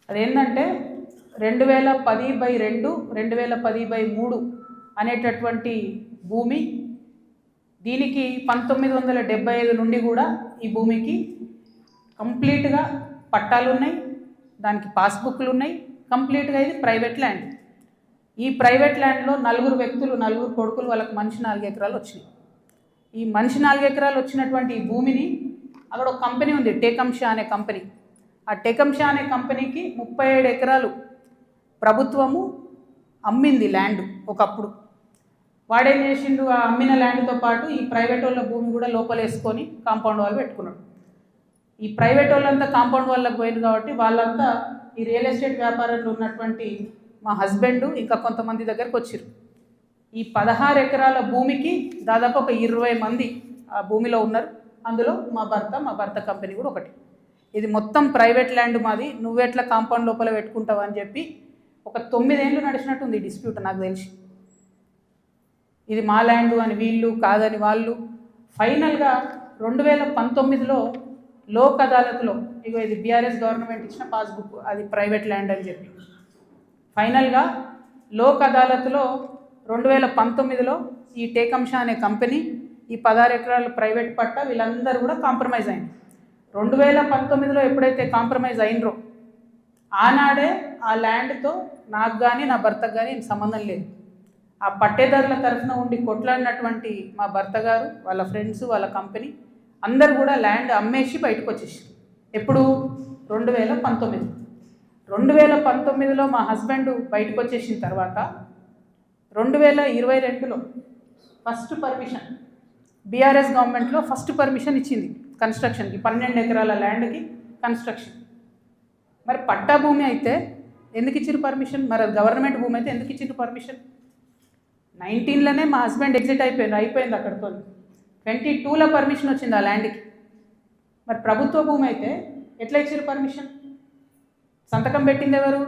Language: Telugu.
అదేంటంటే 2010/2 2010/3 అనేటటువంటి భూమి. దీనికి 1975 నుండి కూడా ఈ భూమికి కంప్లీట్గా పట్టాలు ఉన్నాయి, దానికి పాస్బుక్లు ఉన్నాయి. కంప్లీట్గా ఇది ప్రైవేట్ ల్యాండ్. ఈ ప్రైవేట్ ల్యాండ్లో 4 వ్యక్తులు, 4 కొడుకులు, వాళ్ళకి మనిషి 4 ఎకరాలు వచ్చినాయి. ఈ మనిషి 4 ఎకరాలు వచ్చినటువంటి ఈ భూమిని అక్కడ ఒక కంపెనీ ఉంది, టేకంషా అనే కంపెనీ. ఆ టేకంషా అనే కంపెనీకి 37 ఎకరాలు ప్రభుత్వము అమ్మింది ల్యాండ్ ఒకప్పుడు. వాడేం చేసిండు, ఆ అమ్మిన ల్యాండ్తో పాటు ఈ ప్రైవేట్ వాళ్ళ భూమి కూడా లోపలేసుకొని కాంపౌండ్ వాళ్ళు పెట్టుకున్నాడు. ఈ ప్రైవేట్ వాళ్ళంతా కాంపౌండ్ వాళ్ళకి పోయింది కాబట్టి వాళ్ళంతా ఈ రియల్ ఎస్టేట్ వ్యాపారంలో ఉన్నటువంటి మా హస్బెండ్ ఇంకా కొంతమంది దగ్గరకు వచ్చారు. ఈ 16 ఎకరాల భూమికి దాదాపు ఒక 20 మంది ఆ భూమిలో ఉన్నారు. అందులో మా భర్త కంపెనీ కూడా ఒకటి. ఇది మొత్తం ప్రైవేట్ ల్యాండ్ మాది, నువ్వెట్లా కాంపౌండ్ లోపల పెట్టుకుంటావు అని చెప్పి ఒక 9 ఏళ్ళు నడిచినట్టుంది ఈ డిస్ప్యూట్ నాకు తెలిసి. ఇది మా ల్యాండ్ అని వీళ్ళు, కాదని వాళ్ళు. ఫైనల్గా 2019లో లోక్ అదాలత్లో, ఇగో ఇది బీఆర్ఎస్ గవర్నమెంట్ ఇచ్చిన పాస్బుక్, అది ప్రైవేట్ ల్యాండ్ అని చెప్పి ఫైనల్గా లోక్ అదాలత్లో 2019లో ఈ టేకంషా అనే కంపెనీ, ఈ 16 ఎకరాల ప్రైవేట్ పట్ట, వీళ్ళందరూ కూడా కాంప్రమైజ్ అయింది. 2019లో ఎప్పుడైతే కాంప్రమైజ్ అయినరో ఆనాడే ఆ ల్యాండ్తో నాకు కానీ నా భర్తకు కానీ సంబంధం లేదు. ఆ పట్టేదారుల తరఫున ఉండి కొట్లాడినటువంటి మా భర్త గారు, వాళ్ళ ఫ్రెండ్స్, వాళ్ళ కంపెనీ అందరు కూడా ల్యాండ్ అమ్మేసి బయటకు వచ్చేసి. ఎప్పుడు? 2019. 2019లో మా హస్బెండ్ బయటకు వచ్చేసిన తర్వాత 2022లో ఫస్ట్ పర్మిషన్, బీఆర్ఎస్ గవర్నమెంట్లో ఫస్ట్ పర్మిషన్ ఇచ్చింది కన్స్ట్రక్షన్కి, 12 ఎకరాల ల్యాండ్కి కన్స్ట్రక్షన్. మరి పట్టా భూమి అయితే ఎందుకు ఇచ్చారు పర్మిషన్? మరి అది గవర్నమెంట్ భూమి అయితే ఎందుకు ఇచ్చారు పర్మిషన్? 19లోనే మా హస్బెండ్ ఎగ్జిట్ అయిపోయింది అక్కడితో. 22లో పర్మిషన్ వచ్చింది ఆ ల్యాండ్కి. మరి ప్రభుత్వ భూమి అయితే ఎట్లా ఇచ్చారు పర్మిషన్? సంతకం పెట్టింది ఎవరు?